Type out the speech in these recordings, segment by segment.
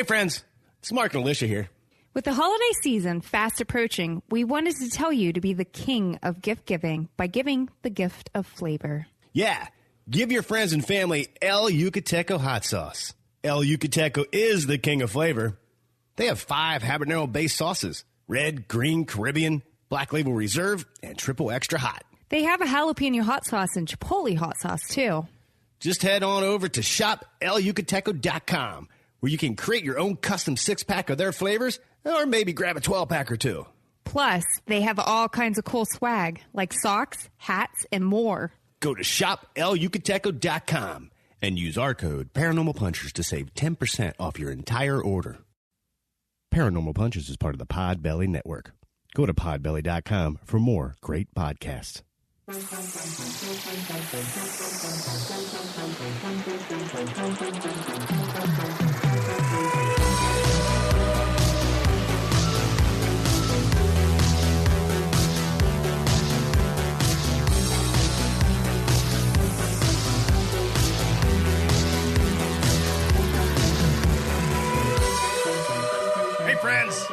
Hey, friends. It's Mark and Alicia here. With the holiday season fast approaching, we wanted to tell you to be the king of gift giving by giving the gift of flavor. Yeah. Give your friends and family El Yucateco hot sauce. El Yucateco is the king of flavor. They have 5 habanero-based sauces: red, green, Caribbean, Black Label Reserve, and triple extra hot. They have a jalapeno hot sauce and chipotle hot sauce, too. Just head on over to shopelucateco.com, where you can create your own custom 6-pack of their flavors, or maybe grab a 12-pack or 2. Plus, they have all kinds of cool swag, like socks, hats, and more. Go to shopelucateco.com and use our code Paranormal Punchers to save 10% off your entire order. Paranormal Punchers is part of the Podbelly Network. Go to podbelly.com for more great podcasts. Hey, friends.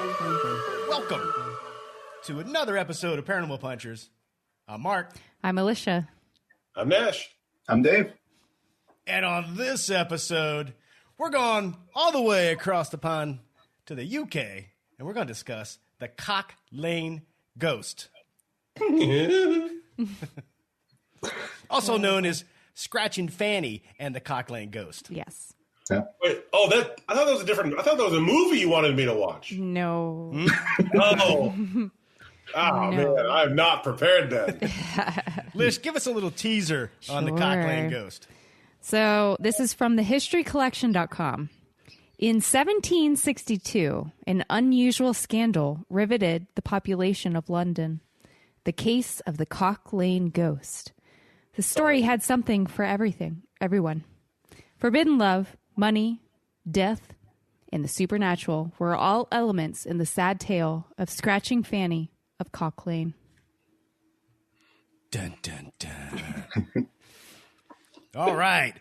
Welcome to another episode of Paranormal Punchers. I'm Mark. I'm Alicia. I'm Nash. I'm Dave. And on this episode, we're going all the way across the pond to the UK, and we're going to discuss the Cock Lane ghost. Also known as Scratching Fanny and the Cock Lane ghost. Yes. Yeah. Wait, I thought that was a different. I thought that was a movie you wanted me to watch. No. Oh, man, I'm not prepared then. Lish, give us a little teaser on the Cock Lane ghost. So this is from thehistorycollection.com. In 1762, an unusual scandal riveted the population of London. The case of the Cock Lane ghost. The story had something for everyone. Forbidden love, money, death, and the supernatural were all elements in the sad tale of Scratching Fanny of Cock Lane. Dun, dun, dun. All right.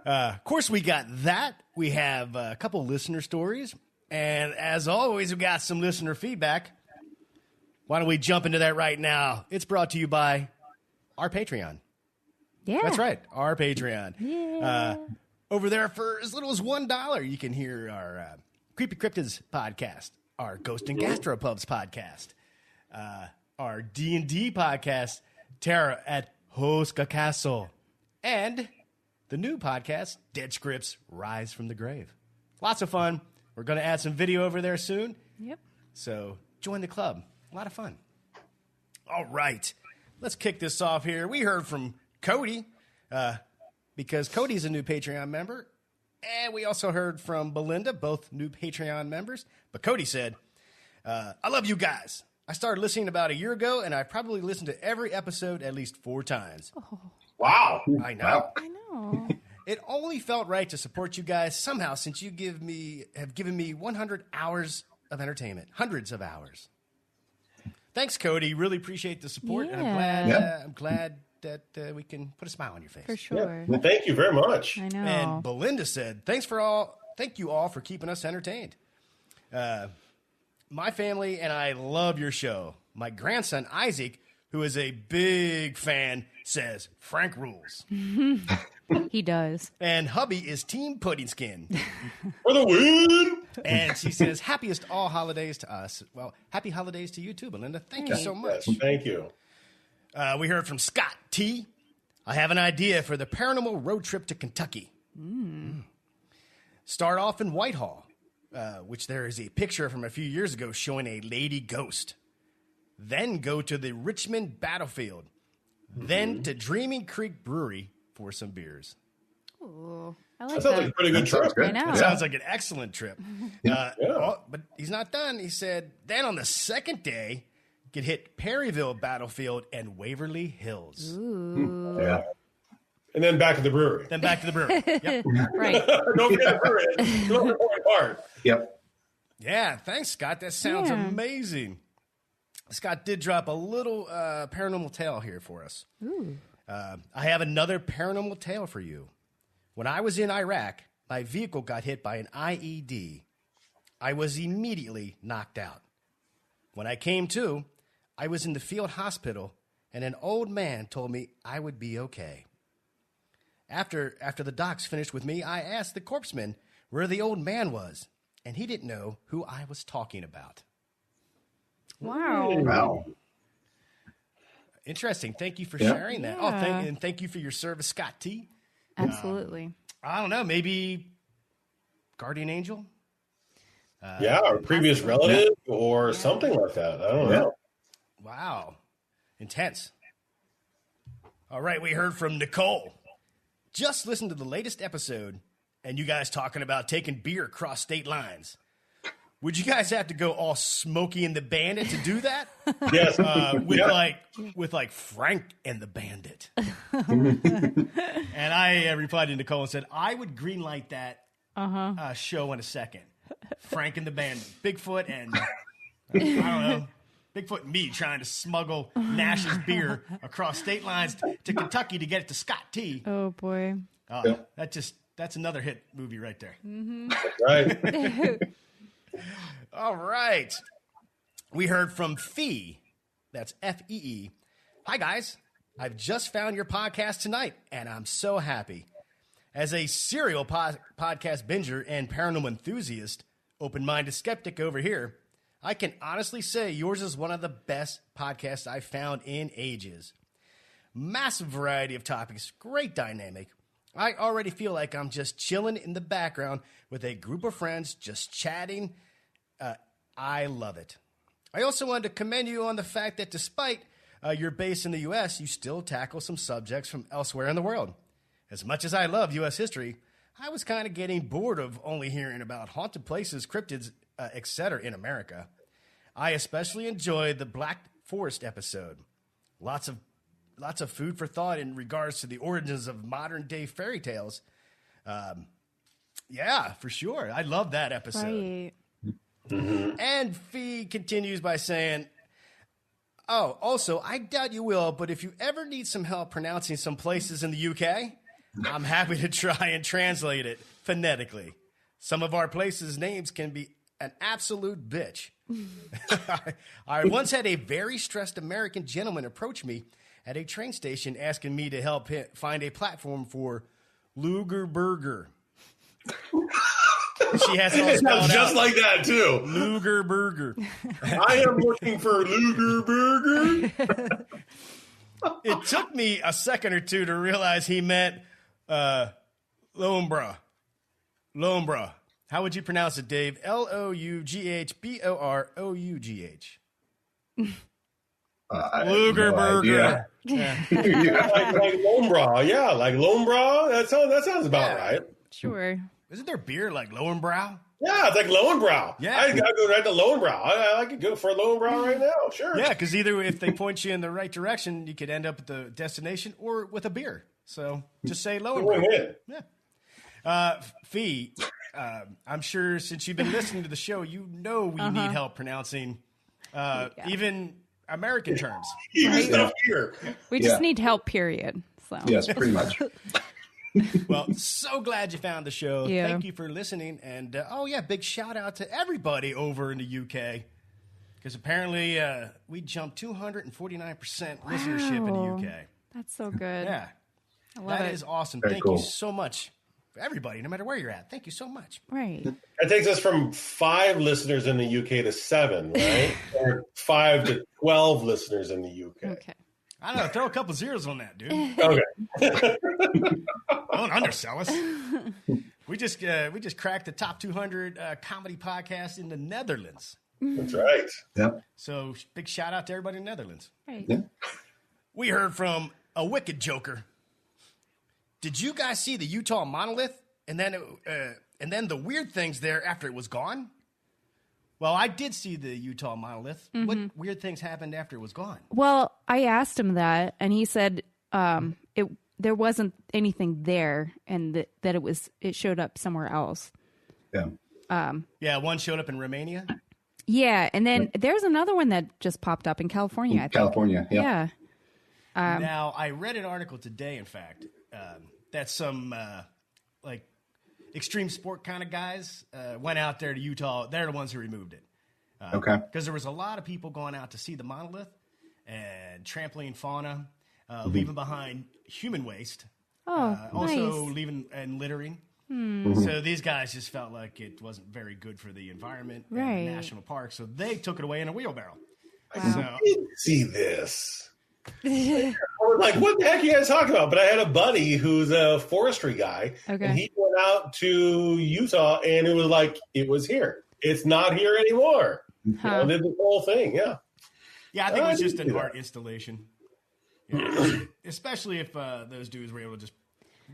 Of course, we got that. We have a couple listener stories. And as always, we got some listener feedback. Why don't we jump into that right now? It's brought to you by our Patreon. Yeah. That's right, our Patreon. Yeah. Over there for as little as $1, you can hear our Creepy Cryptids podcast, our Ghost and Gastropubs podcast, our D&D podcast, Terror at Hoska Castle, and the new podcast, Dead Scripts Rise from the Grave. Lots of fun. We're going to add some video over there soon. Yep. So join the club. A lot of fun. All right. Let's kick this off here. We heard from Cody, because Cody's a new Patreon member. And we also heard from Belinda, both new Patreon members. But Cody said, I love you guys. I started listening about a year ago, and I've probably listened to every episode at least 4 times. Oh. Wow. I know. Wow. I know. It only felt right to support you guys somehow since you have given me 100 hours of entertainment. Hundreds of hours. Thanks, Cody. Really appreciate the support. Yeah. And I'm glad that we can put a smile on your face. For sure. Well, thank you very much. I know. And Belinda said, thank you all for keeping us entertained. My family and I love your show. My grandson, Isaac, who is a big fan, says Frank rules. He does. And hubby is Team Pudding Skin. For the win! And she says, happiest all holidays to us. Well, happy holidays to you too, Belinda. Thank you so much. Yes, thank you. We heard from Scott T. I have an idea for the paranormal road trip to Kentucky. Start off in Whitehall, which there is a picture from a few years ago showing a lady ghost. Then go to the Richmond battlefield. Then to Dreaming Creek Brewery for some beers. Ooh, I like That sounds like a that. pretty good trip. I know. It sounds like an excellent trip. Yeah. But he's not done. He said, then on the second day, could hit Perryville battlefield and Waverly Hills. Ooh. Yeah. And then back to the brewery. Then back to the brewery. Yep. Right. Don't forget the brewery. It's the most important part. Yep. Yeah, thanks, Scott. That sounds Yeah. amazing. Scott did drop a little paranormal tale here for us. Ooh. I have another paranormal tale for you. When I was in Iraq, my vehicle got hit by an IED. I was immediately knocked out. When I came to, I was in the field hospital, and an old man told me I would be okay. After the docs finished with me, I asked the corpseman where the old man was, and he didn't know who I was talking about. Wow. Interesting. Thank you for sharing that. Yeah. And thank you for your service, Scott T. Absolutely. I don't know, maybe guardian angel? Or previous relative or something like that. I don't know. Wow. Intense. All right, we heard from Nicole. Just listened to the latest episode, and you guys talking about taking beer across state lines. Would you guys have to go all Smokey and the Bandit to do that? Yes. With like Frank and the Bandit. And I replied to Nicole and said, I would greenlight that show in a second. Frank and the Bandit. Bigfoot and, I don't know, Bigfoot and me trying to smuggle Nash's beer across state lines to Kentucky to get it to Scott T. Oh, boy. That's another hit movie right there. Mm-hmm. Right. All right. We heard from Fee. That's Fee. Hi, guys. I've just found your podcast tonight, and I'm so happy. As a serial podcast binger and paranormal enthusiast, open-minded skeptic over here, I can honestly say yours is one of the best podcasts I've found in ages. Massive variety of topics, great dynamic. I already feel like I'm just chilling in the background with a group of friends just chatting. I love it. I also wanted to commend you on the fact that despite your base in the U.S., you still tackle some subjects from elsewhere in the world. As much as I love U.S. history, I was kind of getting bored of only hearing about haunted places, cryptids, etc. in America. I especially enjoyed the Black Forest episode. Lots of food for thought in regards to the origins of modern-day fairy tales. Yeah, for sure. I love that episode. Right. Mm-hmm. And Fee continues by saying, oh, also, I doubt you will, but if you ever need some help pronouncing some places in the UK, I'm happy to try and translate it phonetically. Some of our places' names can be an absolute bitch. I once had a very stressed American gentleman approach me at a train station asking me to help him find a platform for Luger Burger. She has it all spelled just out. like that, too. Luger Burger. I am looking for Luger Burger. It took me a second or two to realize he meant Loughborough. Loughborough. How would you pronounce it, Dave? Loughborough. Luger Burger. Yeah. like Loughborough. Yeah, like Loughborough. That sounds about right. Sure. Isn't there beer like Loughborough? Yeah, it's like Loughborough. Yeah. I gotta go right to Loughborough. I could go for Loughborough right now. Sure. Yeah, because either if they point you in the right direction, you could end up at the destination or with a beer. So just say Loughborough. Yeah. Fee, I'm sure since you've been listening to the show, you know we need help pronouncing even American terms. Even stuff here. We just need help, period. So. Yes, pretty much. Well, so glad you found the show. Yeah. Thank you for listening. And, big shout out to everybody over in the UK. Because apparently we jumped 249% listenership in the UK. That's so good. Yeah. I love That it. is awesome. Very Thank cool. you so much. For everybody, no matter where you're at. Thank you so much. Right. It takes us from 5 listeners in the UK to 7, right? Or 5 to 12 listeners in the UK. Okay. I don't know. Throw a couple zeros on that, dude. Okay. Don't undersell us. We just cracked the top 200 comedy podcast in the Netherlands. That's right. Yeah. So big shout out to everybody in the Netherlands. Right. Yeah. We heard from a wicked joker. Did you guys see the Utah monolith and then the weird things there after it was gone? Well, I did see the Utah monolith. What weird things happened after it was gone? Well, I asked him that, and he said there wasn't anything there, and that it showed up somewhere else. Yeah. Yeah, one showed up in Romania. Yeah, and then there's another one that just popped up in California. I think. California. Yeah. Yeah. Now, I read an article today, in fact, that some extreme sport kind of guys went out there to Utah. They're the ones who removed it. Okay. Because there was a lot of people going out to see the monolith and trampling fauna, leaving behind human waste. Also nice. leaving and littering. So these guys just felt like it wasn't very good for the environment and the national park, so they took it away in a wheelbarrow. I didn't see this. I was like, what the heck are you guys talking about? But I had a buddy who's a forestry guy, and he went out to Utah, and it was like, it was here. It's not here anymore. Huh. Did the whole thing, yeah. Yeah, I think it was just an art installation. Yeah, especially if those dudes were able to just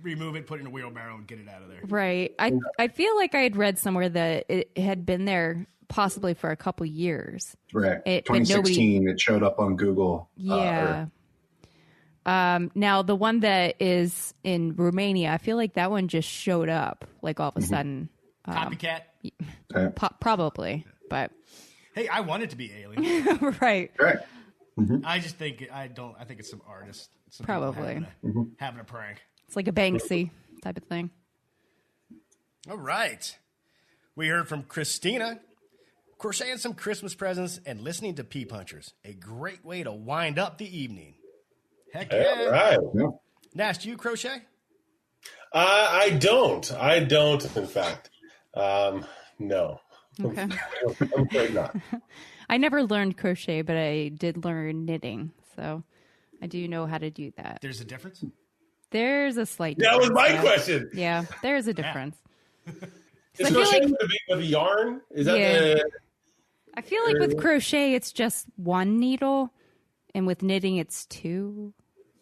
remove it, put it in a wheelbarrow, and get it out of there. Right. I feel like I had read somewhere that it had been there possibly for a couple years. Right. 2016, it showed up on Google. Yeah. Now, the one that is in Romania, I feel like that one just showed up, like all of a sudden. Copycat? Probably, but... Hey, I want it to be alien. Right. I just think, I think it's some artist. Some Probably. having a prank. It's like a Banksy type of thing. All right. We heard from Christina. Crocheting some Christmas presents and listening to Pea Punchers. A great way to wind up the evening. Heck yeah. All right. Yeah. Nash, do you crochet? I don't, in fact. No. Okay. I'm afraid not. I never learned crochet, but I did learn knitting. So I do know how to do that. There's a difference? There's a slight That difference. was my question. Yeah, there's a difference. Is I feel crochet like- with a yarn? Is that Yeah. I feel like with crochet, it's just one needle, and with knitting, it's two,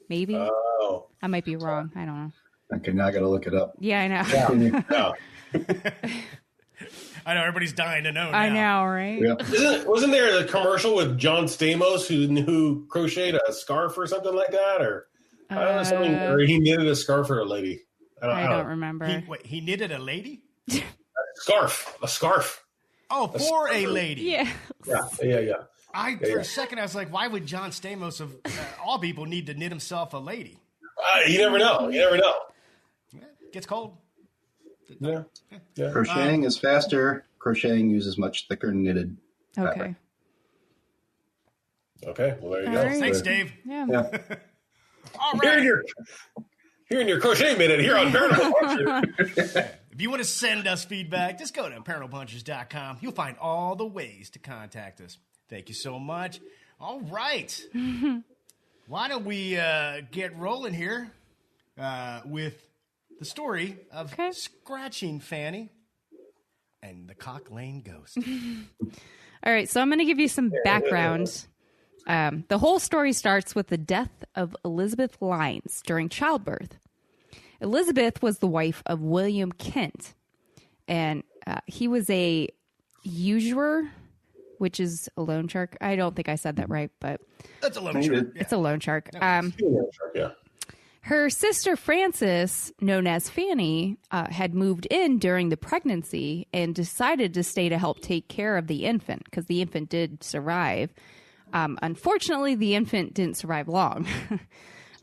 maybe. Oh. I might be wrong. I don't know. Okay, now I got to look it up. Yeah, I know. Yeah. I know, everybody's dying to know now. I know, right? Yeah. Wasn't there a commercial with John Stamos who crocheted a scarf or something like that? Or I don't know, something, or he knitted a scarf for a lady. I don't remember. He knitted a lady? A scarf. Oh, for a lady. Yeah. Yeah. For a second, I was like, why would John Stamos, of all people, need to knit himself a lady? You never know. Yeah, gets cold. Yeah. Crocheting is faster. Crocheting uses much thicker knitted Okay. fabric. Okay. Well, there you All go. right. Thanks, Dave. Yeah. Yeah. All Here right. in your crochet minute here on Paranormal Puncher. If you want to send us feedback, just go to paranormalpunchers.com. You'll find all the ways to contact us. Thank you so much. All right. Why don't we get rolling here with the story of Scratching Fanny and the Cock Lane ghost. All right, so I'm going to give you some background. The whole story starts with the death of Elizabeth Lynes during childbirth. Elizabeth was the wife of William Kent, and he was a usurer, which is a loan shark. I don't think I said that right, but That's a loan shark. it's a loan shark. Yeah. Her sister Frances, known as Fanny, had moved in during the pregnancy and decided to stay to help take care of the infant because the infant did survive. Unfortunately, the infant didn't survive long.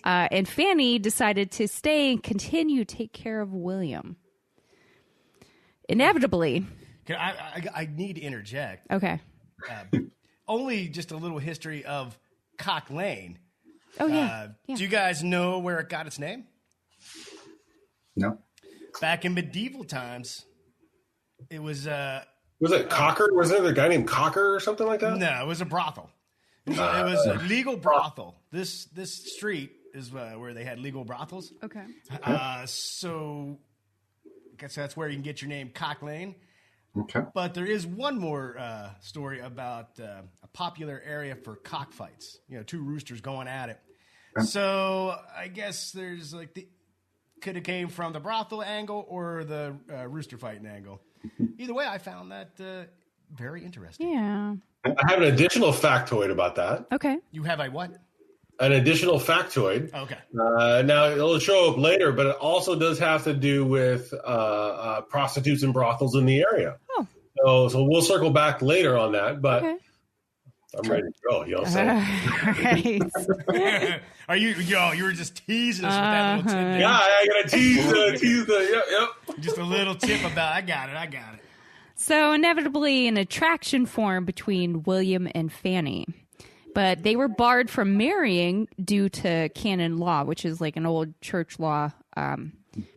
And Fanny decided to stay and continue to take care of William. Inevitably. I need to interject. Okay. Only just a little history of Cock Lane. Oh, yeah. Do you guys know where it got its name? No. Back in medieval times, it was... Was it Cocker? Was there a guy named Cocker or something like that? No, it was a brothel. It was a legal brothel. This street is where they had legal brothels. Okay. So I guess that's where you can get your name, Cock Lane. Okay. But there is one more story about a popular area for cockfights. You know, two roosters going at it. So I guess there's could have came from the brothel angle or the rooster fighting angle. Either way, I found that very interesting. Yeah. I have an additional factoid about that. Okay. You have a what? An additional factoid. Okay. Now, it'll show up later, but it also does have to do with prostitutes and brothels in the area. Oh. So we'll circle back later on that, but Okay. I'm ready to go. You know what I'm saying? Right. You were just teasing us with that little tidbit. Yeah, I got to tease the, yep. Just a little tip about, I got it. So inevitably an attraction formed between William and Fanny. But they were barred from marrying due to canon law, which is like an old church law,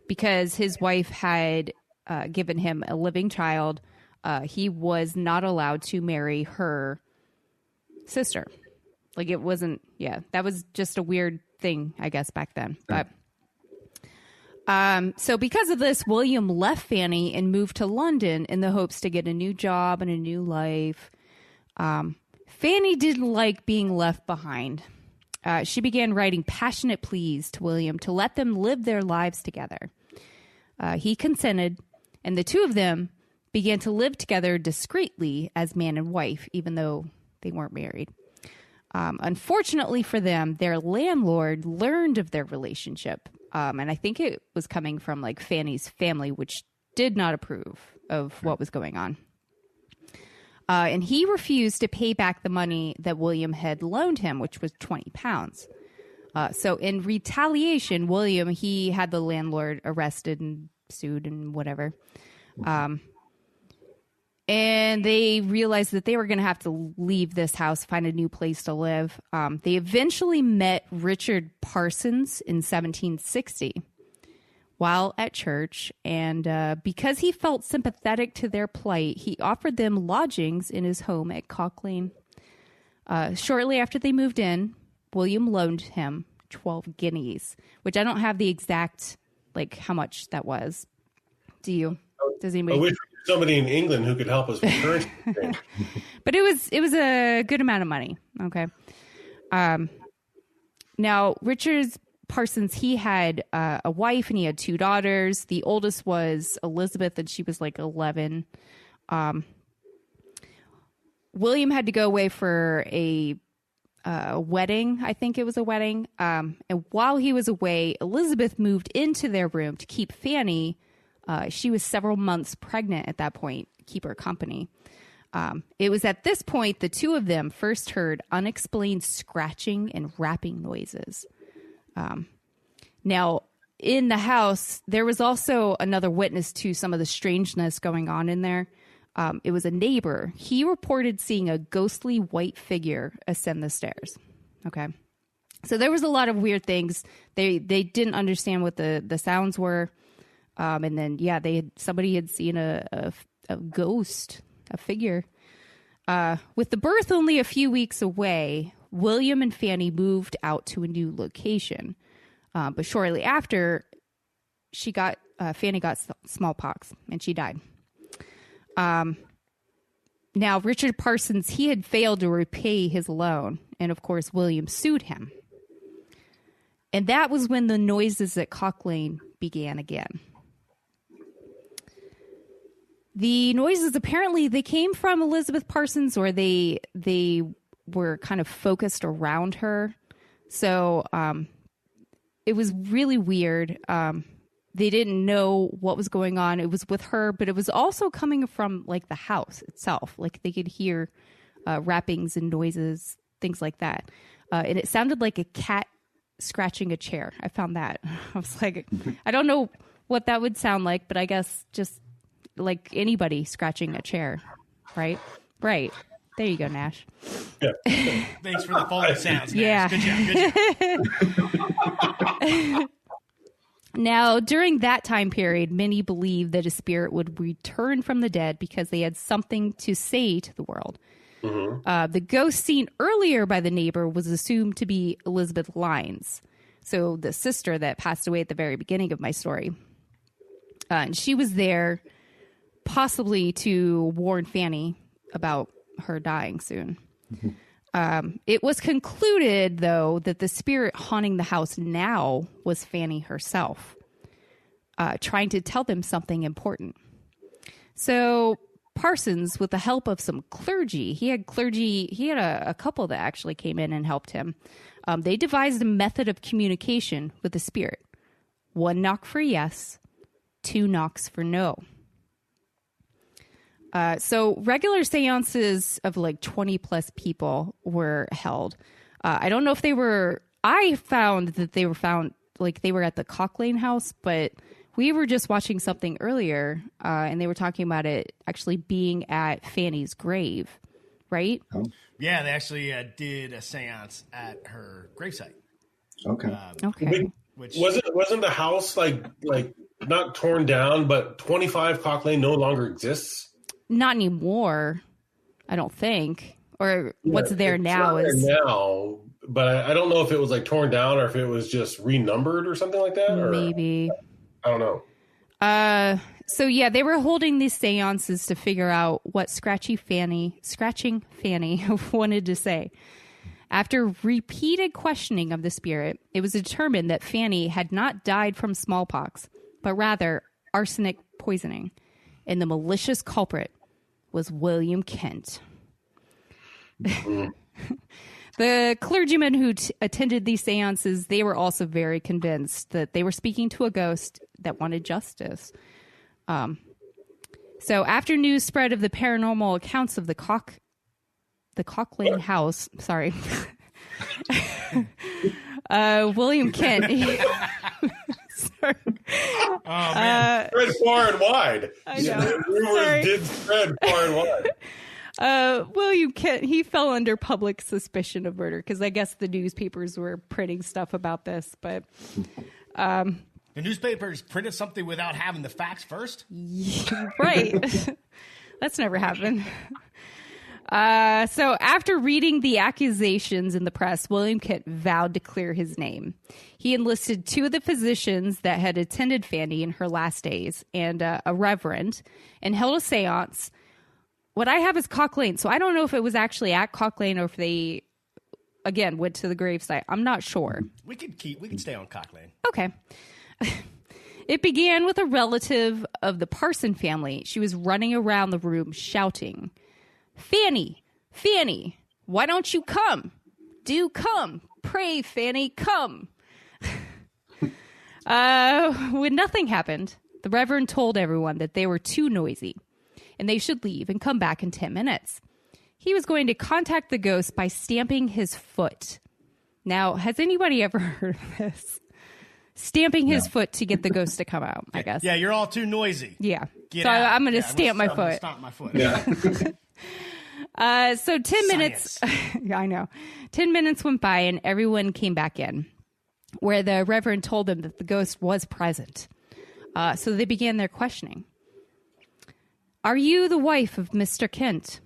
because his wife had given him a living child. He was not allowed to marry her sister. Like it wasn't, that was just a weird thing, I guess, back then. But so because of this, William left Fanny and moved to London in the hopes to get a new job and a new life. Fanny didn't like being left behind. She began writing passionate pleas to William to let them live their lives together. He consented, and the two of them began to live together discreetly as man and wife, even though they weren't married. Unfortunately for them, their landlord learned of their relationship, and I think it was coming from like Fanny's family, which did not approve of what was going on. And he refused to pay back the money that William had loaned him, which was £20. So in retaliation, William, he had the landlord arrested and sued and whatever. And they realized that they were going to have to leave this house, find a new place to live. They eventually met Richard Parsons in 1760 while at church. And because he felt sympathetic to their plight, he offered them lodgings in his home at Cock Lane. Shortly after they moved in, William loaned him 12 guineas, which I don't have the exact, like, how much that was. Do you? Does anybody? I wish we had somebody in England who could help us with currency. But it was a good amount of money. Okay. Now, Richard Parsons, he had a wife and he had two daughters. The oldest was Elizabeth, and she was like 11. William had to go away for a wedding. I think it was a wedding. And while he was away, Elizabeth moved into their room to keep Fanny. She was several months pregnant at that point, keep her company. It was at this point the two of them first heard unexplained scratching and rapping noises. Now, in the house, there was also another witness to some of the strangeness going on in there. It was a neighbor. He reported seeing a ghostly white figure ascend the stairs. Okay. So there was a lot of weird things. They didn't understand what the sounds were. And then, somebody had seen a ghost, a figure. With the birth only a few weeks away, William and Fanny moved out to a new location. But shortly after, Fanny got smallpox and she died. Now, Richard Parsons, he had failed to repay his loan. And of course, William sued him. And that was when the noises at Cock Lane began again. The noises, apparently, they came from Elizabeth Parsons, or they were kind of focused around her. So it was really weird. They didn't know what was going on. It was with her, but it was also coming from, like, the house itself. Like, they could hear rappings and noises, things like that. And it sounded like a cat scratching a chair. I found that. I was like, I don't know what that would sound like, but I guess just like anybody scratching a chair, right? Right. There you go, Nash. Yeah. Thanks for the phone sounds, Nash. Yeah. Good job. Now, during that time period, many believed that a spirit would return from the dead because they had something to say to the world. Mm-hmm. The ghost seen earlier by the neighbor was assumed to be Elizabeth Lynes, so the sister that passed away at the very beginning of my story. And she was there possibly to warn Fanny about her dying soon. Mm-hmm. It was concluded, though, that the spirit haunting the house now was Fanny herself, trying to tell them something important. So Parsons, with the help of some clergy, he had a couple that actually came in and helped him. They devised a method of communication with the spirit. 1 knock for yes, 2 knocks for no. So regular seances of like 20 plus people were held. I don't know if I found that they were at the Cock Lane house, but we were just watching something earlier, and they were talking about it actually being at Fanny's grave, right? Oh, Yeah, they actually did a séance at her gravesite. okay. Okay. Which Wasn't the house like not torn down, but 25 Cock Lane no longer exists? Not anymore, I don't think. Or what's there It's now not is there now, but I don't know if it was like torn down or if it was just renumbered or something like that. Or, maybe. I don't know. So yeah, they were holding these seances to figure out what scratching Fanny wanted to say. After repeated questioning of the spirit, it was determined that Fanny had not died from smallpox, but rather arsenic poisoning, and the malicious culprit was William Kent. The clergymen who attended these seances, they were also very convinced that they were speaking to a ghost that wanted justice. So after news spread of the paranormal accounts of the Cock Lane house, sorry, William Kent. Sorry. Oh man, spread far and wide. I know. Rumors did spread far and wide. William Kent, he fell under public suspicion of murder because I guess the newspapers were printing stuff about this, but the newspapers printed something without having the facts first? Right. That's never happened. So after reading the accusations in the press, William Kent vowed to clear his name. He enlisted 2 of the physicians that had attended Fanny in her last days and a reverend, and held a séance. What I have is Cock Lane, so I don't know if it was actually at Cock Lane or if they, again, went to the gravesite. I'm not sure. We can stay on Cock Lane. Okay. It began with a relative of the Parsons family. She was running around the room shouting, "Fanny, Fanny, why don't you come? Do come. Pray, Fanny, come." When nothing happened, the Reverend told everyone that they were too noisy and they should leave and come back in 10 minutes. He was going to contact the ghost by stamping his foot. Now, has anybody ever heard of this? Stamping his foot to get the ghost to come out, I guess. Yeah, you're all too noisy. Yeah. Get so out. I'm going to stamp my foot. Stomp my foot. Yeah. So 10 minutes, I know, 10 minutes went by and everyone came back in, where the Reverend told them that the ghost was present. So they began their questioning. "Are you the wife of Mr. Kent?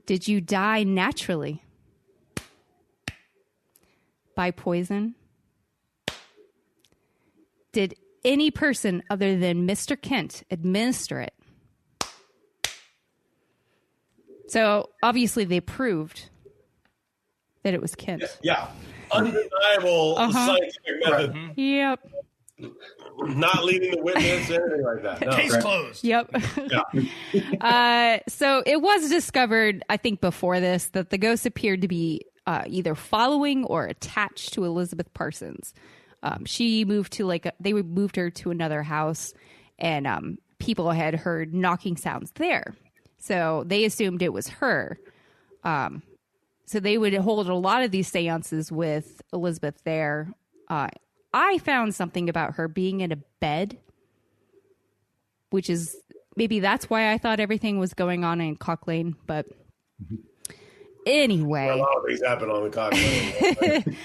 Did you die naturally? By poison? Did any person other than Mr. Kent administer it?" So obviously they proved that it was Kent. Yeah. Undeniable scientific method. Yep. Not leading the witness, anything like that. No. Case closed. Yep. Yeah. So it was discovered, I think before this, that the ghost appeared to be either following or attached to Elizabeth Parsons. She moved to they moved her to another house, and people had heard knocking sounds there. So they assumed it was her. So they would hold a lot of these seances with Elizabeth there. I found something about her being in a bed, which is maybe that's why I thought everything was going on in Cock Lane. But anyway, A lot of things happen on the Cock Lane.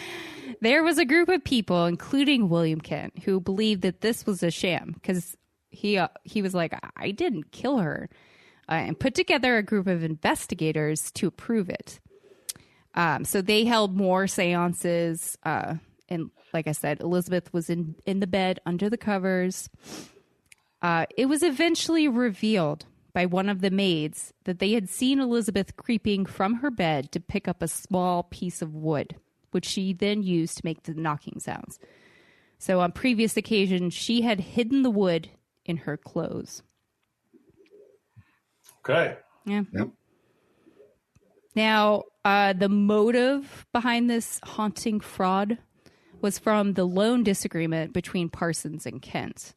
there was a group of people, including William Kent, who believed that this was a sham because he was like, "I didn't kill her," and put together a group of investigators to prove it. So they held more seances, and like I said, Elizabeth was in the bed under the covers. It was eventually revealed by one of the maids that they had seen Elizabeth creeping from her bed to pick up a small piece of wood, which she then used to make the knocking sounds. So on previous occasions, she had hidden the wood in her clothes. Okay. Yeah. Yep. Now, the motive behind this haunting fraud was from the loan disagreement between Parsons and Kent,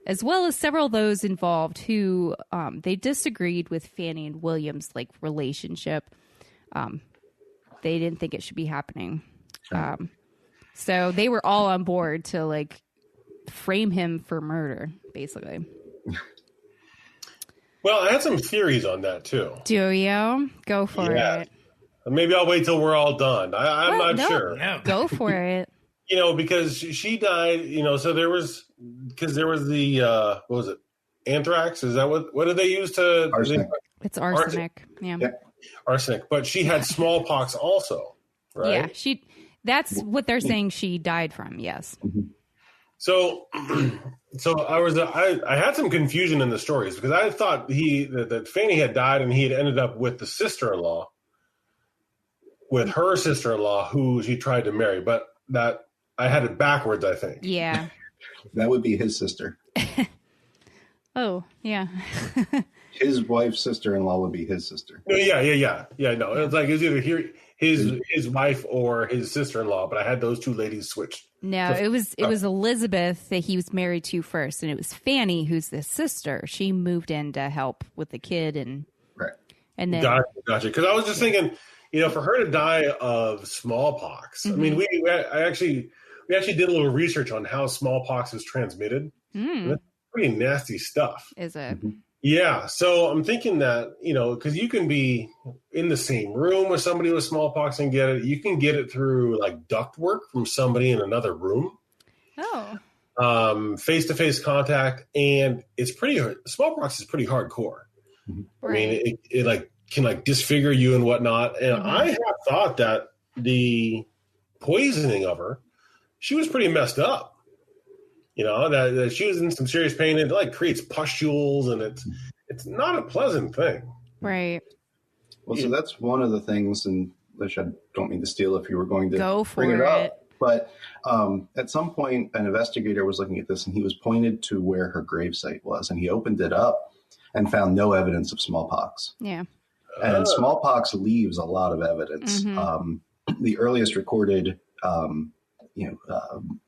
as well as several of those involved who they disagreed with Fanny and William's relationship. They didn't think it should be happening. So they were all on board to like frame him for murder, basically. Well, I had some theories on that too. Do you? Go for it. Maybe I'll wait till we're all done. I'm not sure. No. Go for it. Because she died, so there was the, what was it? Anthrax? Is that what did they use to? Arsenic. It's arsenic. Yeah. Arsenic. But she had smallpox also, right? Yeah. That's what they're saying she died from. Yes. Mm-hmm. So I had some confusion in the stories because I thought that Fanny had died and he had ended up with the sister-in-law, with her sister-in-law who she tried to marry, but that I had it backwards, I think. Yeah. That would be his sister. Oh, yeah. His wife's sister-in-law would be his sister. Yeah. No, it's like it's either his wife or his sister-in-law, but I had those two ladies switched. No, it was Elizabeth that he was married to first, and it was Fanny, who's the sister. She moved in to help with the kid, and then gotcha. Because I was just thinking, for her to die of smallpox. Mm-hmm. I mean, we actually did a little research on how smallpox is transmitted. That's pretty nasty stuff. Is it? Mm-hmm. Yeah. So I'm thinking that, because you can be in the same room with somebody with smallpox and get it. You can get it through like ductwork from somebody in another room. Oh. Face-to-face contact. And smallpox is pretty hardcore. Right. I mean, it like can like disfigure you and whatnot. And I have thought that the poisoning of her, she was pretty messed up. That she was in some serious pain, and it like creates pustules, and it's not a pleasant thing. Right. Well, so that's one of the things, and which I don't mean to steal if you were going to go for bring it up. But at some point, an investigator was looking at this, and he was pointed to where her gravesite was, and he opened it up and found no evidence of smallpox. Yeah. And smallpox leaves a lot of evidence. The earliest recorded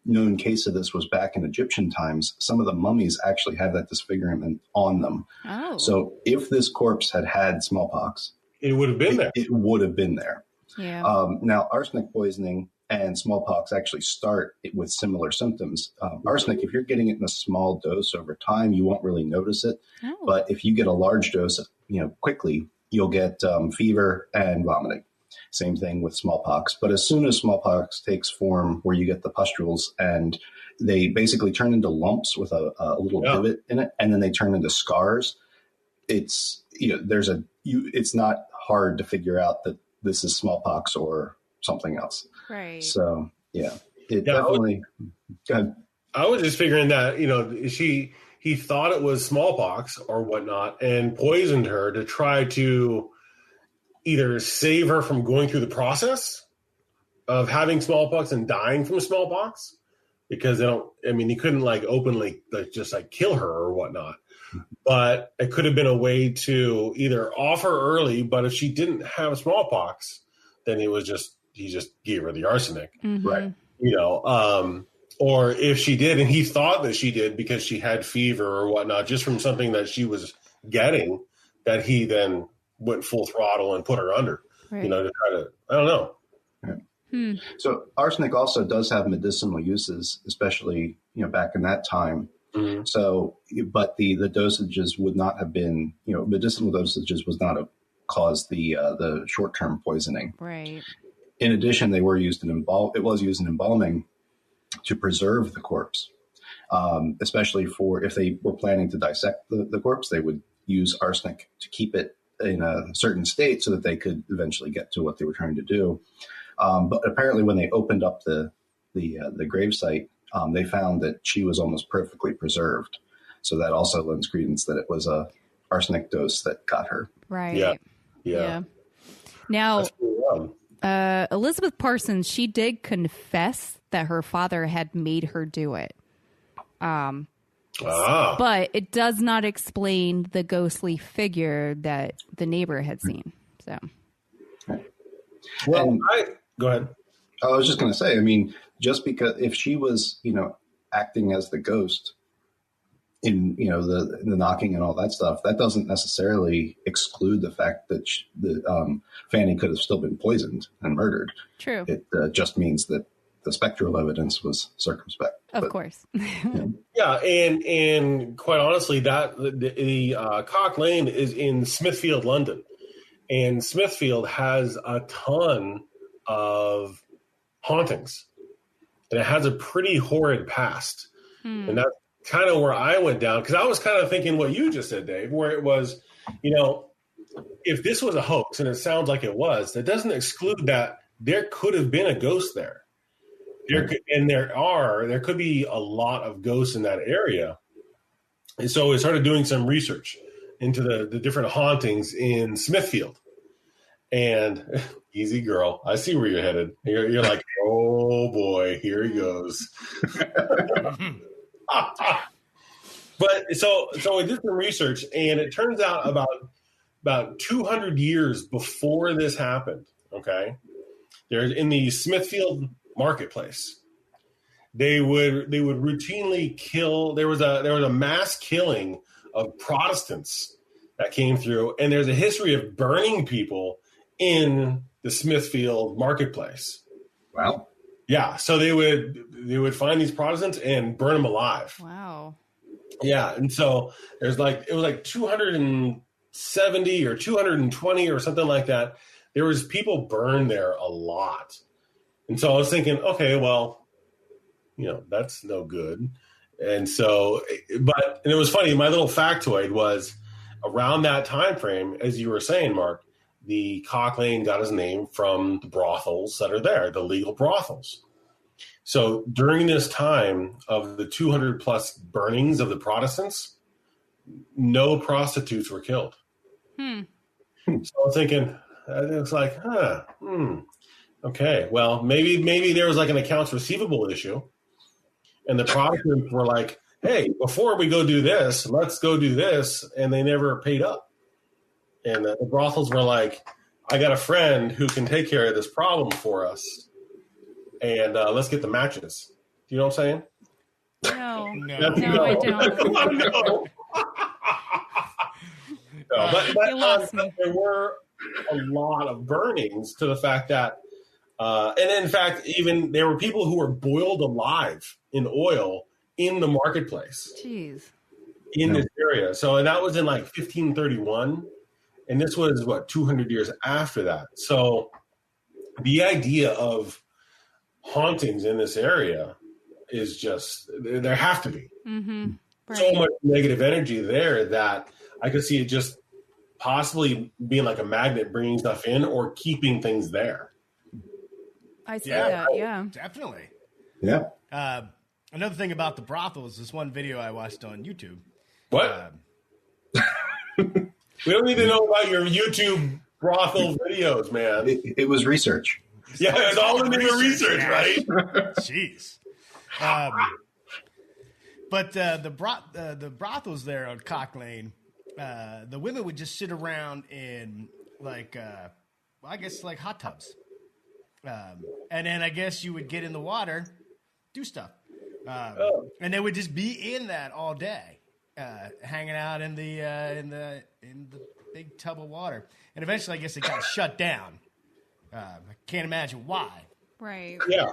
known case of this was back in Egyptian times. Some of the mummies actually have that disfigurement on them. Oh. So if this corpse had smallpox, it would have been there. It would have been there. Yeah. Now, arsenic poisoning and smallpox actually start with similar symptoms. Arsenic, if you're getting it in a small dose over time, you won't really notice it. Oh. But if you get a large dose, quickly, you'll get fever and vomiting. Same thing with smallpox. But as soon as smallpox takes form where you get the pustules and they basically turn into lumps with a little divot in it, and then they turn into scars, it's not hard to figure out that this is smallpox or something else. Right. So, definitely. I was just figuring that, he thought it was smallpox or whatnot and poisoned her to try to either save her from going through the process of having smallpox and dying from smallpox, because he couldn't like openly just kill her or whatnot. But it could have been a way to either offer early, but if she didn't have smallpox, then he just gave her the arsenic. Mm-hmm. Right. Or if she did, and he thought that she did because she had fever or whatnot, just from something that she was getting, that he then went full throttle and put her under, to try to, I don't know. Right. So arsenic also does have medicinal uses, especially, back in that time. Mm-hmm. So, but the dosages would not have been, medicinal dosages would not have caused the short-term poisoning. Right. In addition, it was used in embalming to preserve the corpse, especially for if they were planning to dissect the corpse, they would use arsenic to keep it in a certain state so that they could eventually get to what they were trying to do. But apparently when they opened up the gravesite, they found that she was almost perfectly preserved. So that also lends credence that it was a arsenic dose that got her. Right. Yeah. Now, Elizabeth Parsons, she did confess that her father had made her do it. But it does not explain the ghostly figure that the neighbor had seen. So, well, go ahead. I was just going to say, just because if she was, acting as the ghost in, the knocking and all that stuff, that doesn't necessarily exclude the fact that Fanny could have still been poisoned and murdered. True. It just means that the spectral evidence was circumspect. Of course. Yeah, and quite honestly, that the Cock Lane is in Smithfield, London, and Smithfield has a ton of hauntings, and it has a pretty horrid past, and that's kind of where I went down, because I was kind of thinking what you just said, Dave, where it was, if this was a hoax, and it sounds like it was, that doesn't exclude that there could have been a ghost there. There could be a lot of ghosts in that area. And so we started doing some research into the different hauntings in Smithfield. And easy girl, I see where you're headed. You're like, oh boy, here he goes. But so we did some research, and it turns out about 200 years before this happened, okay, there's in the Smithfield marketplace, they would routinely kill. There was a mass killing of Protestants that came through, and there's a history of burning people in the Smithfield marketplace. Wow. Yeah, so they would find these Protestants and burn them alive. Wow. Yeah, and so it was like 270 or 220 or something like that. There was people burned there a lot. And so I was thinking, okay, well, that's no good. And so, and it was funny. My little factoid was around that time frame, as you were saying, Mark, the Cock Lane got his name from the brothels that are there, the legal brothels. So during this time of the 200 plus burnings of the Protestants, no prostitutes were killed. So I was thinking, it's like, okay, well, maybe there was like an accounts receivable issue, and the Protestants were like, hey, before we go do this, let's go do this, and they never paid up. And the brothels were like, I got a friend who can take care of this problem for us, and let's get the matches. Do you know what I'm saying? No, I don't. No, but you lost me. there were a lot of burnings to the fact that, and in fact, even there were people who were boiled alive in oil in the marketplace. Jeez. In this area. So, and that was in like 1531. And this was, 200 years after that. So the idea of hauntings in this area is just, there have to be. Mm-hmm. Right. So much negative energy there that I could see it just possibly being like a magnet, bringing stuff in or keeping things there. I see that, yeah. Definitely. Yeah. Another thing about the brothels, this one video I watched on YouTube. What? We don't need to know about your YouTube brothel videos, man. It was research. Yeah, it's all in your research, yeah. right? Jeez. But the brothels there on Cock Lane, the women would just sit around in like hot tubs, and then I guess you would get in the water, do stuff, and they would just be in that all day, hanging out in the big tub of water, and eventually I guess it got shut down. I can't imagine why. Right. Yeah.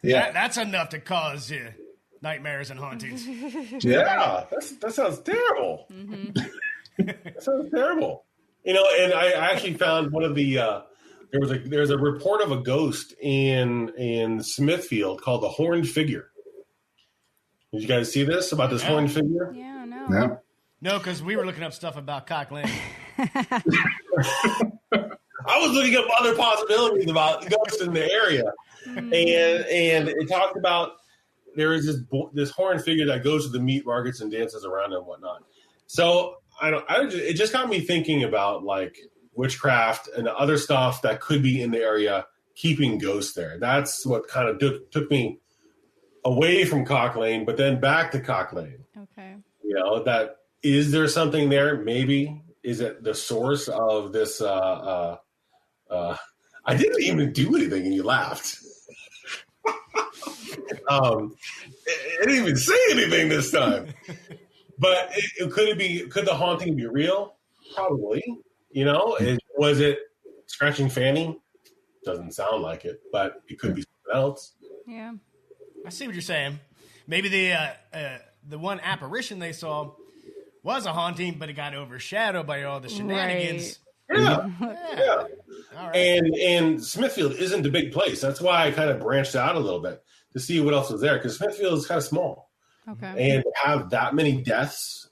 Yeah. That's enough to cause nightmares and hauntings. Yeah, that sounds terrible. Mm-hmm. That sounds terrible. And I actually found one of the there's a report of a ghost in Smithfield called the Horned Figure. Did you guys see this about this horned figure? Yeah, no. Yeah. No, because we were looking up stuff about Cock Lane. I was looking up other possibilities about ghosts in the area, and it talked about there is this horned figure that goes to the meat markets and dances around and whatnot. So it just got me thinking about like witchcraft and other stuff that could be in the area keeping ghosts there. That's what kind of took me away from Cock Lane, but then back to Cock Lane. Okay. That is there something there? Maybe. Is it the source of this? I didn't even do anything, and you laughed. I didn't even say anything this time. But could the haunting be real? Probably. Was it scratching Fanny? Doesn't sound like it, but it could be something else. Yeah. I see what you're saying. Maybe the one apparition they saw was a haunting, but it got overshadowed by all the shenanigans. Right. Yeah. All right. And Smithfield isn't a big place. That's why I kind of branched out a little bit to see what else was there, because Smithfield is kind of small. Okay. And to have that many deaths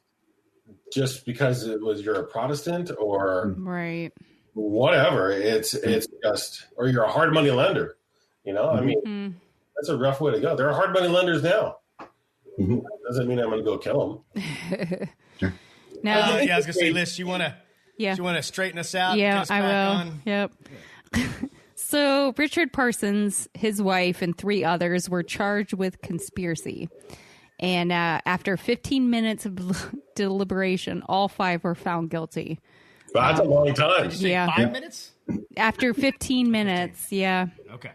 just because you're a Protestant or right. whatever, it's just, or you're a hard money lender. I mean, that's a rough way to go. There are hard money lenders now. Mm-hmm. Doesn't mean I'm going to go kill them. Sure. No, I was going to say, Liz, you want to straighten us out? Yeah, us I will. On? Yep. So Richard Parsons, his wife, and 3 others were charged with conspiracy. And after 15 minutes of deliberation, all 5 were found guilty. Well, that's a long time. Did you say 5 minutes? After 15 minutes, yeah. Okay.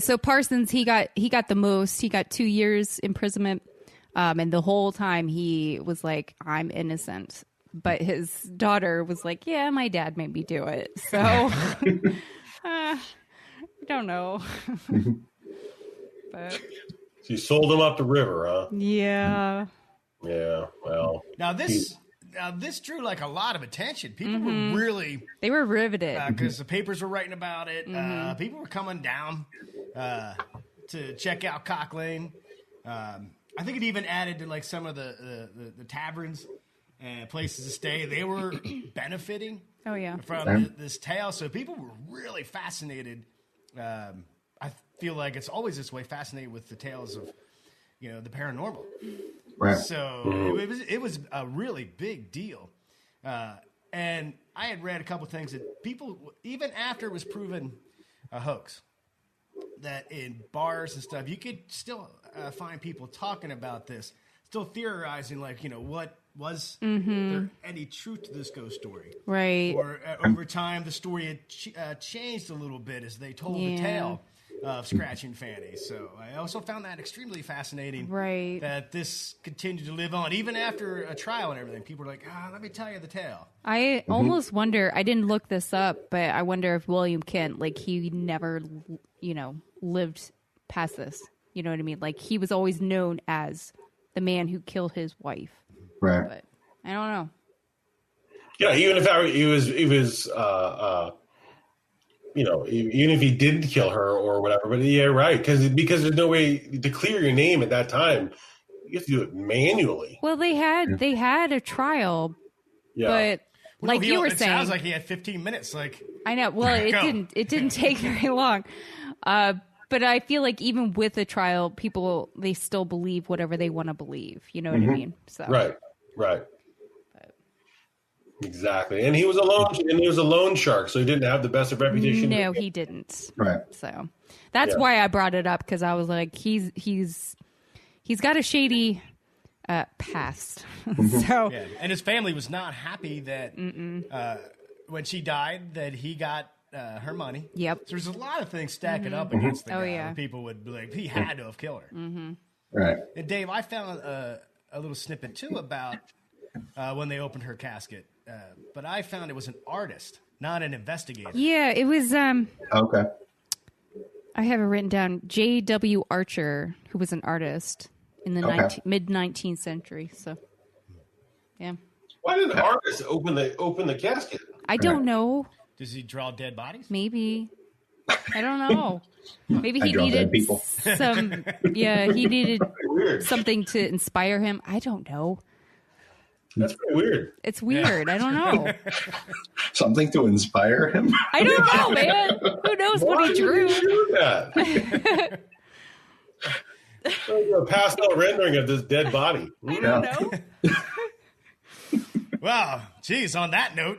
So Parsons, he got the most. He got 2 years imprisonment, and the whole time he was like, "I'm innocent." But his daughter was like, "Yeah, my dad made me do it." So I don't know. But she sold him up the river, huh? Yeah. Yeah. Well, now this drew like a lot of attention. People were they were riveted because the papers were writing about it. People were coming down to check out Cock Lane. I think it even added to like some of the taverns and places to stay. They were benefiting. Oh yeah, from this tale. So people were really fascinated. I feel like it's always this way, fascinated with the tales of the paranormal. Right. So it was a really big deal. And I had read a couple of things that people, even after it was proven a hoax, that in bars and stuff, you could still find people talking about this, still theorizing, like, what was there any truth to this ghost story? Right. Or over time, the story had changed a little bit as they told the tale of Scratching Fanny. So I also found that extremely fascinating. Right. That this continued to live on even after a trial and everything. People were like, let me tell you the tale. I almost wonder, I didn't look this up, but I wonder if William Kent, like, he never, lived past this. You know what I mean? Like, he was always known as the man who killed his wife. Right. But I don't know. Yeah, even if he was even if he didn't kill her or whatever, but yeah, right, because there's no way to clear your name at that time. You have to do it manually. Well, they had a trial, but like you were saying, it sounds like he had 15 minutes. Like I know. Well, it didn't take very long. But I feel like even with a trial, people, they still believe whatever they want to believe. You know what I mean? So right. Exactly, and he was a loan shark, so he didn't have the best of reputation. No, he didn't. Right. So that's why I brought it up, because I was like, he's got a shady past. So and his family was not happy that when she died that he got her money. Yep. So there's a lot of things stacking up against the guy. Where people would be like, he had to have killed her. Right. And Dave, I found a little snippet too about when they opened her casket. But I found it was an artist, not an investigator. Yeah, it was. Okay. I have it written down. J.W. Archer, who was an artist in the mid-19th century. So, yeah. Why did an artist open the casket? I don't know. Does he draw dead bodies? Maybe. I don't know. Maybe he draw needed dead people. some. Yeah, he needed something to inspire him. I don't know. That's pretty weird. It's weird. I don't know. Something to inspire him? I don't know, man. Who knows what he drew? Do that? A pastel rendering of this dead body. I don't know. Well, geez, on that note,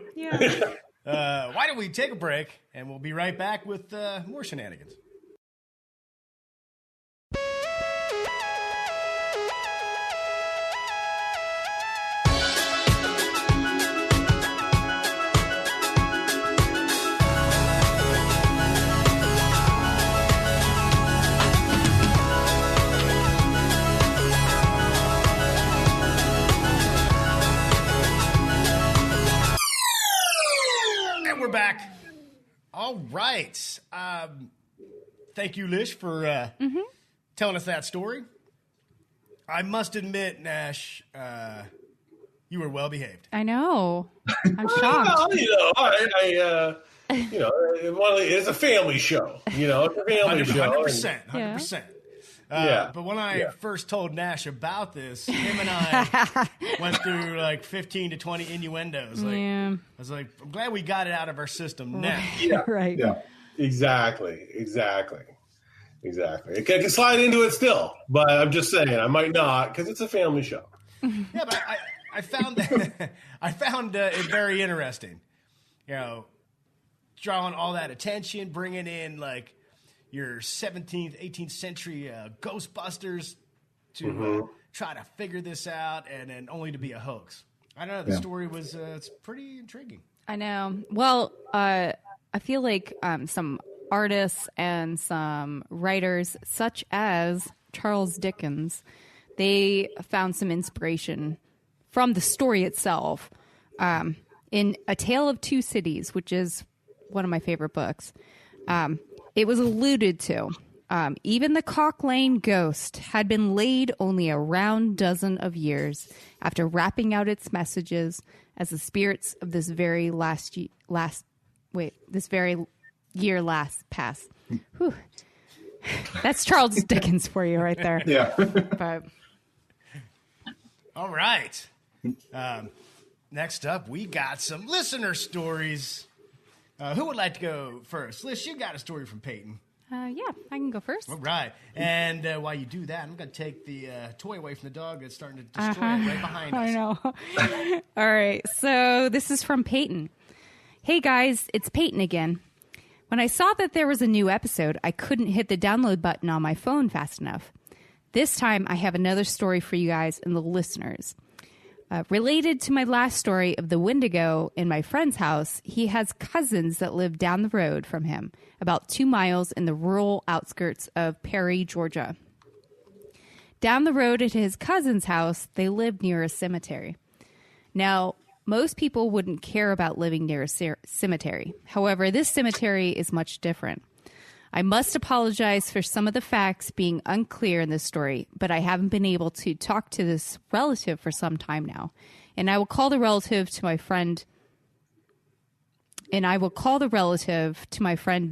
why don't we take a break, and we'll be right back with more shenanigans. We're back. All right. Thank you, Lish, for telling us that story. I must admit, Nash, you were well behaved. I know. I'm shocked. It's a family show. It's a family show. 100%. But when I first told Nash about this, him and I went through like 15 to 20 innuendos. I was like, I'm glad we got it out of our system now. Yeah. Right. Yeah. Exactly. It can slide into it still, but I'm just saying I might not because it's a family show. Yeah, but I found it very interesting. Drawing all that attention, bringing in like your 17th, 18th century Ghostbusters to try to figure this out, and then only to be a hoax. I don't know. The story was it's pretty intriguing. I know. Well, I feel like some artists and some writers, such as Charles Dickens, they found some inspiration from the story itself. In A Tale of Two Cities, which is one of my favorite books, it was alluded to. Even the Cock Lane ghost had been laid only a round dozen of years after rapping out its messages as the spirits of this very year pass. Whew. That's Charles Dickens for you right there. Yeah. But all right. Next up, we got some listener stories. Who would like to go first? Liz, you got a story from Peyton. I can go first. All right. And while you do that, I'm going to take the toy away from the dog that's starting to destroy it right behind us. I know. All right. So this is from Peyton. Hey, guys, it's Peyton again. When I saw that there was a new episode, I couldn't hit the download button on my phone fast enough. This time, I have another story for you guys and the listeners. Related to my last story of the Wendigo in my friend's house, he has cousins that live down the road from him, about 2 miles in the rural outskirts of Perry, Georgia. Down the road at his cousin's house, they live near a cemetery. Now, most people wouldn't care about living near a cemetery. However, this cemetery is much different. I must apologize for some of the facts being unclear in this story, but I haven't been able to talk to this relative for some time now. And I will call the relative to my friend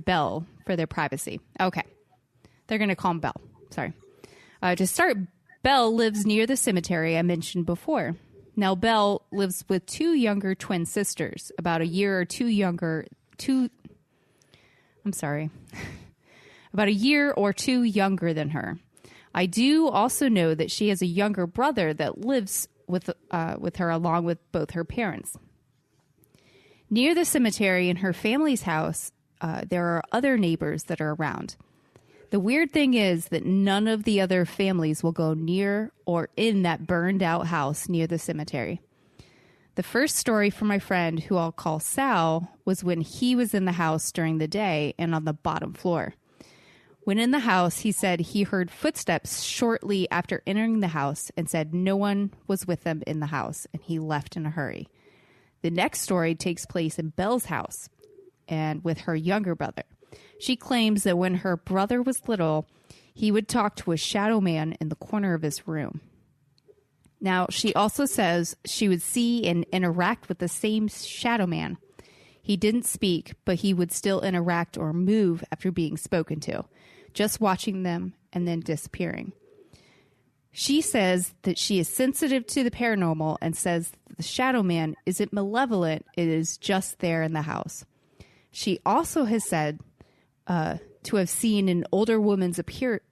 Belle for their privacy. Okay. They're going to call him Belle. Sorry. To start, Belle lives near the cemetery I mentioned before. Now, Belle lives with 2 younger twin sisters, about a year or two younger than her. I do also know that she has a younger brother that lives with her along with both her parents. Near the cemetery in her family's house, there are other neighbors that are around. The weird thing is that none of the other families will go near or in that burned out house near the cemetery. The first story from my friend, who I'll call Sal, was when he was in the house during the day and on the bottom floor. When in the house, he said he heard footsteps shortly after entering the house and said no one was with him in the house, and he left in a hurry. The next story takes place in Belle's house and with her younger brother. She claims that when her brother was little, he would talk to a shadow man in the corner of his room. Now, she also says she would see and interact with the same shadow man. He didn't speak, but he would still interact or move after being spoken to, just watching them and then disappearing. She says that she is sensitive to the paranormal and says that the shadow man isn't malevolent, it is just there in the house. She also has said to have seen an older woman's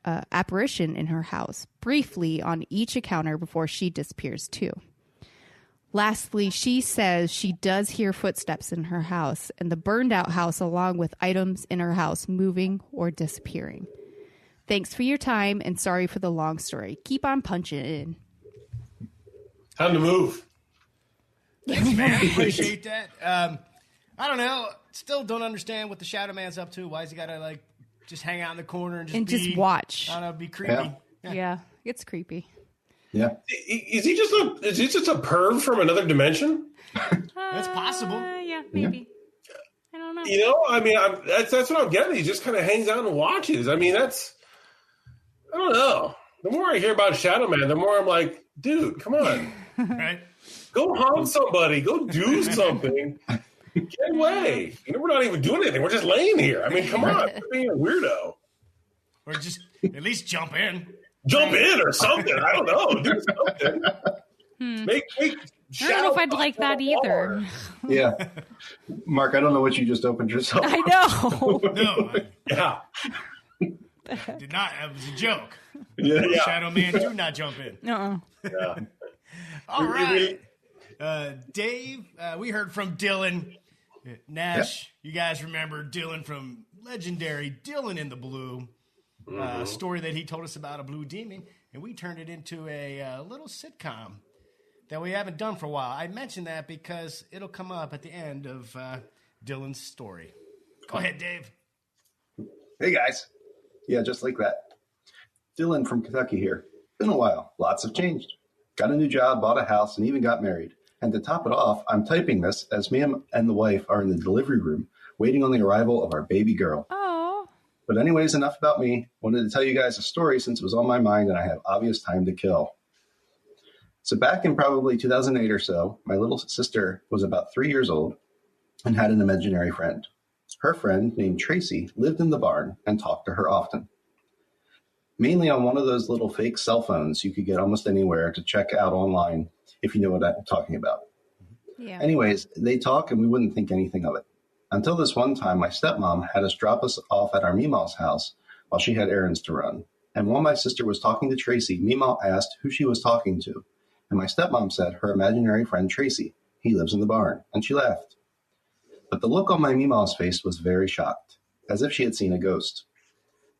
apparition in her house, briefly on each encounter before she disappears too. Lastly, she says she does hear footsteps in her house and the burned out house along with items in her house moving or disappearing. Thanks for your time and sorry for the long story. Keep on punching in. Time to move. Thanks, man. Appreciate that. I don't know. Still don't understand what the Shadow Man's up to. Why is he got to just hang out in the corner and just watch? I don't know, be creepy. Yeah, it's creepy. Yeah. Is he just a perv from another dimension? It's possible. Yeah, maybe. Yeah. I don't know. I mean, that's what I'm getting. He just kind of hangs out and watches. I mean, I don't know. The more I hear about Shadow Man, the more I'm like, dude, come on. Right? Go haunt somebody. Go do something. Get away. We're not even doing anything. We're just laying here. I mean, come on. You're being a weirdo. Or just at least jump in. Jump in or something. I don't know. Do something. Make I don't know if I'd like that either. Yeah. Mark, I don't know what you just opened yourself. I know. No. Yeah. Did not. That was a joke. Yeah. Shadow Man, do not jump in. No. Yeah. All right. Dave, we heard from Dylan. Nash, You guys remember Dylan from legendary Dylan in the Blue. Story that he told us about a blue demon, and we turned it into a little sitcom that we haven't done for a while. I mentioned that because it'll come up at the end of Dylan's story. Go ahead, Dave. Hey, guys. Yeah, just like that. Dylan from Kentucky here. Been a while. Lots have changed. Got a new job, bought a house, and even got married. And to top it off, I'm typing this as me and the wife are in the delivery room waiting on the arrival of our baby girl. Oh. But anyways, enough about me. Wanted to tell you guys a story since it was on my mind and I have obvious time to kill. So back in probably 2008 or so, my little sister was about 3 years old and had an imaginary friend. Her friend, named Tracy, lived in the barn and talked to her often. Mainly on one of those little fake cell phones you could get almost anywhere to check out online, if you know what I'm talking about. Yeah. Anyways, they talk and we wouldn't think anything of it. Until this one time, my stepmom had us drop us off at our Meemaw's house while she had errands to run. And while my sister was talking to Tracy, Meemaw asked who she was talking to. And my stepmom said her imaginary friend Tracy. He lives in the barn. And she laughed. But the look on my Meemaw's face was very shocked, as if she had seen a ghost.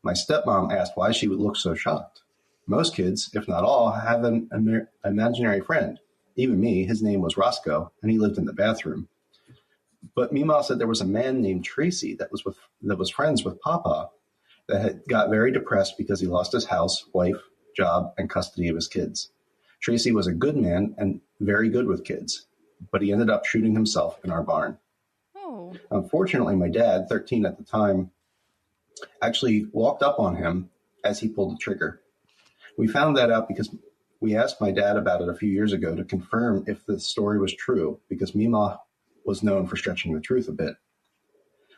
My stepmom asked why she would look so shocked. Most kids, if not all, have an imaginary friend. Even me, his name was Roscoe, and he lived in the bathroom. But Meemaw said there was a man named Tracy that was friends with Papa that had got very depressed because he lost his house, wife, job, and custody of his kids. Tracy was a good man and very good with kids, but he ended up shooting himself in our barn. Oh. Unfortunately, my dad, 13 at the time, actually walked up on him as he pulled the trigger. We found that out because we asked my dad about it a few years ago to confirm if the story was true, because Meemaw was known for stretching the truth a bit.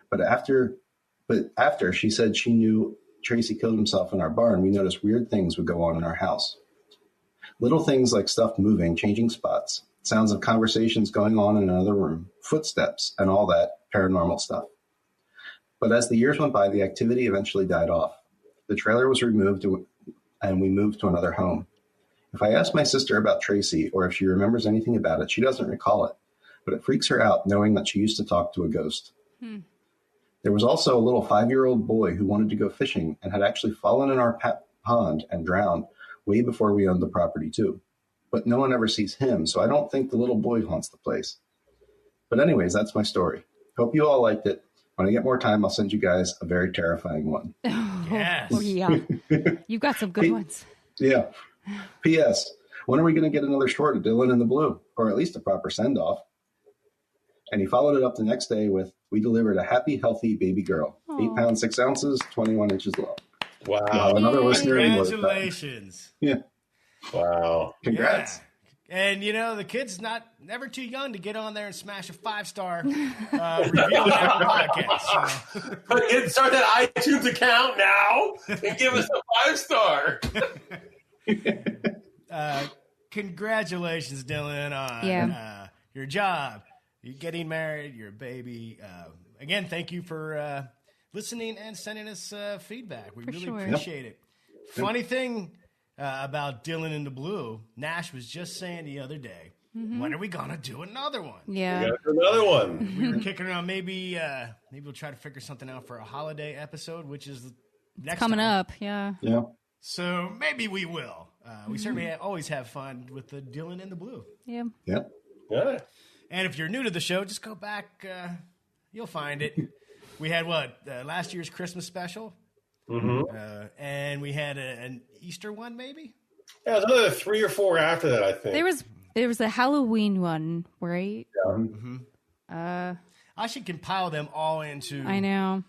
But after she said she knew Tracy killed himself in our barn, we noticed weird things would go on in our house. Little things like stuff moving, changing spots, sounds of conversations going on in another room, footsteps, and all that paranormal stuff. But as the years went by, the activity eventually died off. The trailer was removed and we moved to another home. If I ask my sister about Tracy or if she remembers anything about it, she doesn't recall it. But it freaks her out knowing that she used to talk to a ghost. There was also a little 5-year-old boy who wanted to go fishing and had actually fallen in our pond and drowned way before we owned the property too. But no one ever sees him, so I don't think the little boy haunts the place. But anyways, that's my story. Hope you all liked it. When I get more time, I'll send you guys a very terrifying one. Yes. Oh, yeah. You've got some good ones. Yeah. P.S. When are we going to get another short of Dylan in the Blue? Or at least a proper send-off? And he followed it up the next day with, we delivered a happy, healthy baby girl. 8 pounds, 6 ounces, 21 inches long. Wow. We'll have another listener. Congratulations. Yeah. Wow. Congrats. Yeah. And, the kid's never too young to get on there and smash a 5-star review on Apple Podcasts. So. Start that iTunes account now and give us a 5-star. Congratulations, Dylan, on your job. You're getting married, your baby. Again, thank you for listening and sending us feedback. We really appreciate it. Funny thing about Dylan in the Blue, Nash was just saying the other day, when are we going to do another one? Yeah. We got another one. We were kicking around, maybe we'll try to figure something out for a holiday episode, which is next coming time. up. Yeah. Yeah. So maybe we will. We certainly always have fun with the Dylan in the Blue. Yeah. Yeah. Yeah. And if you're new to the show, just go back. You'll find it. We had last year's Christmas special? And we had an Easter one, maybe? Yeah, there's another 3 or 4 after that, I think. There was a Halloween one, right? Yeah. I should compile them all into. I know.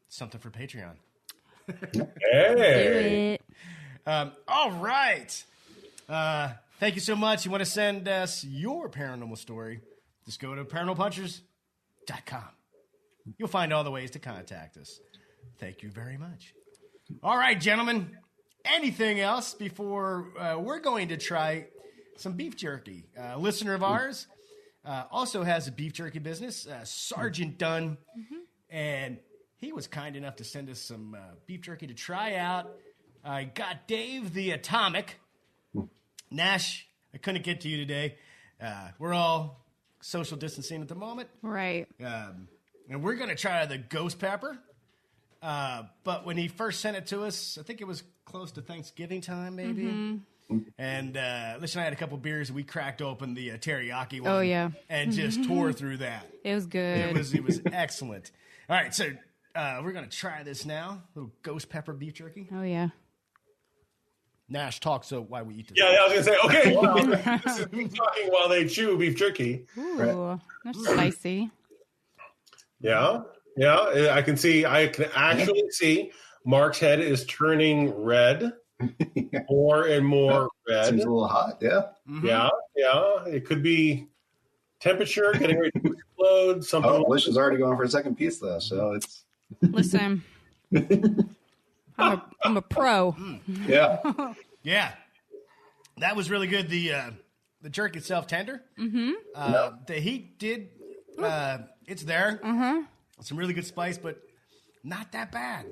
Something for Patreon. Hey. All right. Thank you so much. You want to send us your paranormal story? Just go to paranormalpunchers.com. You'll find all the ways to contact us. Thank you very much. All right, gentlemen. Anything else before we're going to try some beef jerky? A listener of ours also has a beef jerky business, Sergeant Dunn, and he was kind enough to send us some beef jerky to try out. I got Dave the Atomic. Nash, I couldn't get to you today. We're all social distancing at the moment. Right. And we're going to try the ghost pepper. But when he first sent it to us, I think it was close to Thanksgiving time, maybe. And Lish and I had a couple beers, and we cracked open the teriyaki one. Oh, yeah. And just tore through that. It was good. It was excellent. All right, so we're going to try this now. A little ghost pepper beef jerky. Oh, yeah. Nash, talk so why we eat this. Yeah, I was going to say, okay, well, this is me talking while they chew beef jerky. Ooh, that's spicy. Yeah, I can actually see Mark's head is turning red, more and more red. Seems a little hot, yeah. Yeah, it could be temperature getting ready to explode. Something. Oh, Lish is already going for a second piece, though, so it's... Listen, I'm a pro. Yeah. Yeah. That was really good. The jerk itself tender. The heat did, it's there. Some really good spice, but not that bad.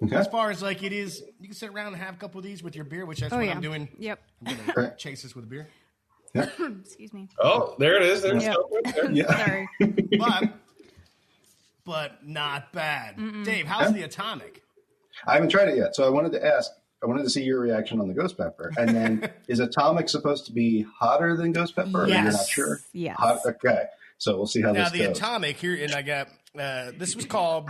Okay. As far as like it is, you can sit around and have a couple of these with your beer, which that's what I'm doing. Yep. I'm going to chase this with a beer. Yeah. Excuse me. Oh, there it is. There's Yep. something there. Sorry. But not bad. Dave, how's the Atomic? I haven't tried it yet, so I wanted to see your reaction on the ghost pepper. And then, is Atomic supposed to be hotter than ghost pepper? Yes. Or you're not sure? Yes. Okay, so we'll see how Now, this the goes. Atomic here, and I got, this was called,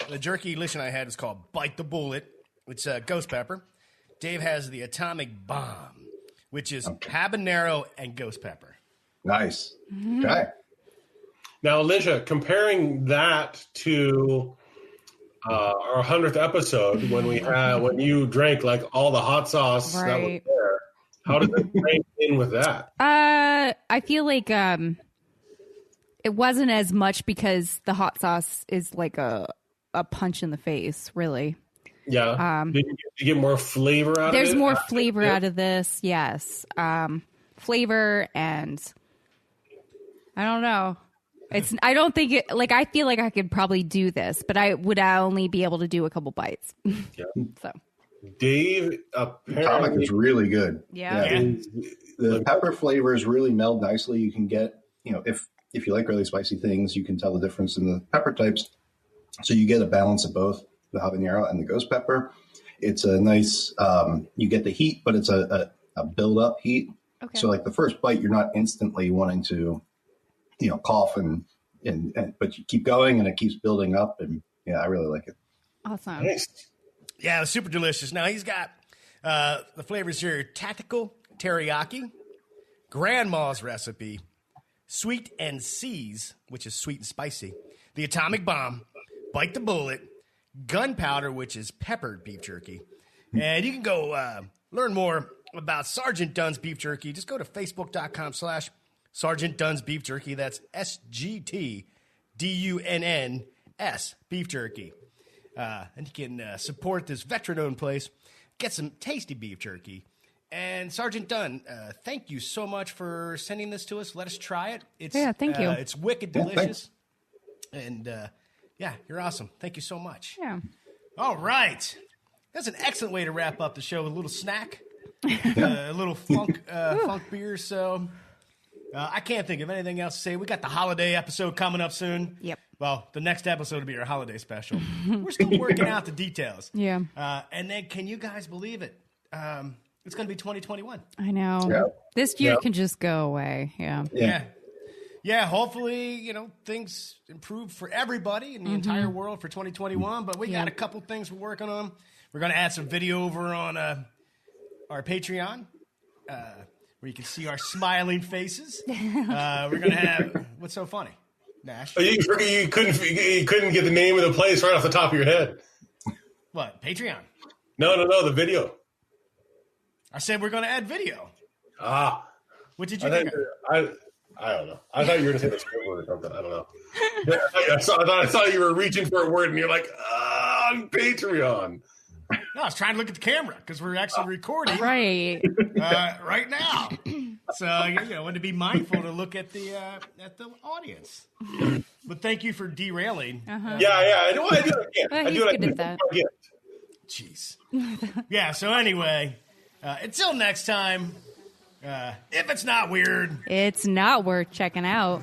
the jerky Lish and I had is called Bite the Bullet. It's ghost pepper. Dave has the Atomic Bomb, which is habanero and ghost pepper. Nice. Okay. Now, Alicia, comparing that to our 100th episode when you drank like all the hot sauce that was there, how did it rank in with that? I feel like it wasn't as much because the hot sauce is like a punch in the face, really. Yeah. Did you get more flavor out of it? There's more flavor out of this, yes. Flavor and I don't know. I don't think it, like, I feel like I could probably do this, but I would only be able to do a couple bites. Yeah. So Dave, Atomic is really good. Yeah. The pepper flavors really meld nicely. You can get, if you like really spicy things, you can tell the difference in the pepper types. So you get a balance of both the habanero and the ghost pepper. It's a nice, you get the heat, but it's a build up heat. Okay. So like the first bite, you're not instantly wanting to, cough and but you keep going and it keeps building up. And yeah, I really like it. Awesome. Nice. Yeah, it was super delicious. Now he's got the flavors here: tactical teriyaki, grandma's recipe, sweet and C's, which is sweet and spicy, the Atomic Bomb, Bite the Bullet, gunpowder, which is peppered beef jerky. And you can go learn more about Sergeant Dunn's beef jerky. Just go to facebook.com/Sergeant Dunn's beef jerky. That's SGTDUNNS beef jerky. And you can support this veteran-owned place, get some tasty beef jerky. And Sergeant Dunn, thank you so much for sending this to us. Let us try it. Thank you. It's wicked delicious. And you're awesome. Thank you so much. Yeah. All right. That's an excellent way to wrap up the show with a little snack, a little funk beer. So I can't think of anything else to say. We got the holiday episode coming up soon. Yep. Well, the next episode will be our holiday special. We're still working out the details. Yeah. And then can you guys believe it? It's going to be 2021. I know. Yeah. This year can just go away. Yeah. Yeah, hopefully, things improve for everybody in the entire world for 2021. But we got a couple things we're working on. We're going to add some video over on our Patreon where you can see our smiling faces. We're going to have, what's so funny? Nash. Oh, you couldn't get the name of the place right off the top of your head. What? Patreon? No, the video. I said we're going to add video. Ah. What did you think? I don't know. I thought you were going to say the swear word or something. I don't know. I saw you were reaching for a word, and you're like, on Patreon. No, I was trying to look at the camera because we're actually recording right now. So I wanted to be mindful to look at the audience. But thank you for derailing. Uh-huh. Yeah. I do it again. Well, I do it again. Jeez. Yeah. So anyway, until next time. If it's not weird, it's not worth checking out.